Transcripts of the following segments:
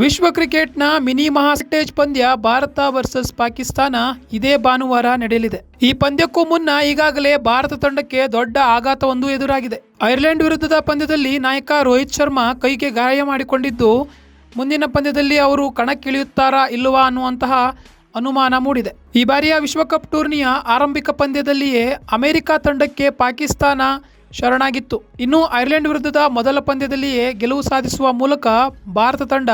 ವಿಶ್ವ ಕ್ರಿಕೆಟ್ನ ಮಿನಿ ಮಹಾಸ್ಟೇಜ್ ಪಂದ್ಯ ಭಾರತ ವರ್ಸಸ್ ಪಾಕಿಸ್ತಾನ ಇದೇ ಭಾನುವಾರ ನಡೆಯಲಿದೆ. ಈ ಪಂದ್ಯಕ್ಕೂ ಮುನ್ನ ಈಗಾಗಲೇ ಭಾರತ ತಂಡಕ್ಕೆ ದೊಡ್ಡ ಆಘಾತವೊಂದು ಎದುರಾಗಿದೆ. ಐರ್ಲೆಂಡ್ ವಿರುದ್ಧದ ಪಂದ್ಯದಲ್ಲಿ ನಾಯಕ ರೋಹಿತ್ ಶರ್ಮಾ ಕೈಗೆ ಗಾಯ ಮಾಡಿಕೊಂಡಿದ್ದು, ಮುಂದಿನ ಪಂದ್ಯದಲ್ಲಿ ಅವರು ಕಣಕ್ಕಿಳಿಯುತ್ತಾರಾ ಇಲ್ಲವಾ ಅನ್ನುವಂತಹ ಅನುಮಾನ ಮೂಡಿದೆ. ಈ ಬಾರಿಯ ವಿಶ್ವಕಪ್ ಟೂರ್ನಿಯ ಆರಂಭಿಕ ಪಂದ್ಯದಲ್ಲಿಯೇ ಅಮೆರಿಕ ತಂಡಕ್ಕೆ ಪಾಕಿಸ್ತಾನ ಶರಣಾಗಿತ್ತು. ಇನ್ನು ಐರ್ಲೆಂಡ್ ವಿರುದ್ಧದ ಮೊದಲ ಪಂದ್ಯದಲ್ಲಿಯೇ ಗೆಲುವು ಸಾಧಿಸುವ ಮೂಲಕ ಭಾರತ ತಂಡ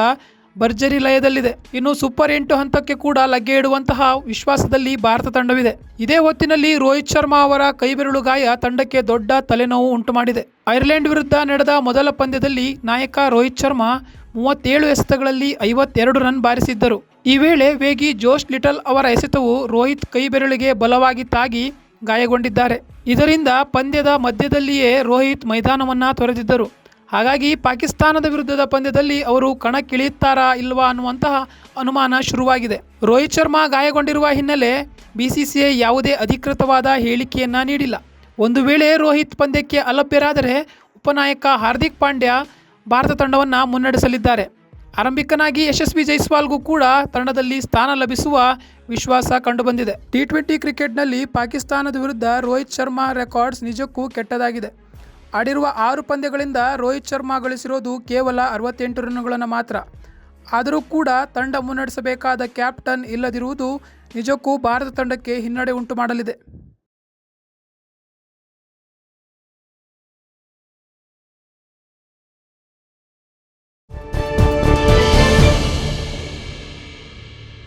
ಭರ್ಜರಿ ಲಯದಲ್ಲಿದೆ. ಇನ್ನು ಸೂಪರ್ 8 ಹಂತಕ್ಕೆ ಕೂಡ ಲಗ್ಗೆ ಇಡುವಂತಹ ವಿಶ್ವಾಸದಲ್ಲಿ ಭಾರತ ತಂಡವಿದೆ. ಇದೇ ಹೊತ್ತಿನಲ್ಲಿ ರೋಹಿತ್ ಶರ್ಮಾ ಅವರ ಕೈಬೆರಳು ಗಾಯ ತಂಡಕ್ಕೆ ದೊಡ್ಡ ತಲೆನೋವು ಉಂಟು ಮಾಡಿದೆ. ಐರ್ಲೆಂಡ್ ವಿರುದ್ಧ ನಡೆದ ಮೊದಲ ಪಂದ್ಯದಲ್ಲಿ ನಾಯಕ ರೋಹಿತ್ ಶರ್ಮಾ 37 ಎಸೆತಗಳಲ್ಲಿ 52 ರನ್ ಬಾರಿಸಿದ್ದರು. ಈ ವೇಳೆ ವೇಗಿ ಜೋಶ್ ಲಿಟಲ್ ಅವರ ಎಸೆತವು ರೋಹಿತ್ ಕೈಬೆರಳಿಗೆ ಬಲವಾಗಿ ತಾಗಿ ಗಾಯಗೊಂಡಿದ್ದಾರೆ. ಇದರಿಂದ ಪಂದ್ಯದ ಮಧ್ಯದಲ್ಲಿಯೇ ರೋಹಿತ್ ಮೈದಾನವನ್ನು ತೊರೆದಿದ್ದರು. ಹಾಗಾಗಿ ಪಾಕಿಸ್ತಾನದ ವಿರುದ್ಧದ ಪಂದ್ಯದಲ್ಲಿ ಅವರು ಕಣಕ್ಕಿಳಿಯುತ್ತಾರಾ ಇಲ್ವಾ ಅನ್ನುವಂತಹ ಅನುಮಾನ ಶುರುವಾಗಿದೆ. ರೋಹಿತ್ ಶರ್ಮಾ ಗಾಯಗೊಂಡಿರುವ ಹಿನ್ನೆಲೆ BCCI ಯಾವುದೇ ಅಧಿಕೃತವಾದ ಹೇಳಿಕೆಯನ್ನ ನೀಡಿಲ್ಲ. ಒಂದು ವೇಳೆ ರೋಹಿತ್ ಪಂದ್ಯಕ್ಕೆ ಅಲಭ್ಯರಾದರೆ ಉಪನಾಯಕ ಹಾರ್ದಿಕ್ ಪಾಂಡ್ಯ ಭಾರತ ತಂಡವನ್ನು ಮುನ್ನಡೆಸಲಿದ್ದಾರೆ. ಆರಂಭಿಕನಾಗಿ ಯಶಸ್ವಿ ಜೈಸ್ವಾಲ್ಗೂ ಕೂಡ ತಂಡದಲ್ಲಿ ಸ್ಥಾನ ಲಭಿಸುವ ವಿಶ್ವಾಸ ಕಂಡುಬಂದಿದೆ. T20 ಕ್ರಿಕೆಟ್ನಲ್ಲಿ ಪಾಕಿಸ್ತಾನದ ವಿರುದ್ಧ ರೋಹಿತ್ ಶರ್ಮಾ ರೆಕಾರ್ಡ್ಸ್ ನಿಜಕ್ಕೂ ಕೆಟ್ಟದಾಗಿದೆ. ಆಡಿರುವ 6 ಪಂದ್ಯಗಳಿಂದ ರೋಹಿತ್ ಶರ್ಮಾ ಗಳಿಸಿರೋದು ಕೇವಲ 68 ರನ್ನುಗಳನ್ನು ಮಾತ್ರ. ಆದರೂ ಕೂಡ ತಂಡ ಮುನ್ನಡೆಸಬೇಕಾದ ಕ್ಯಾಪ್ಟನ್ ಇಲ್ಲದಿರುವುದು ನಿಜಕ್ಕೂ ಭಾರತ ತಂಡಕ್ಕೆ ಹಿನ್ನಡೆ ಉಂಟು ಮಾಡಲಿದೆ.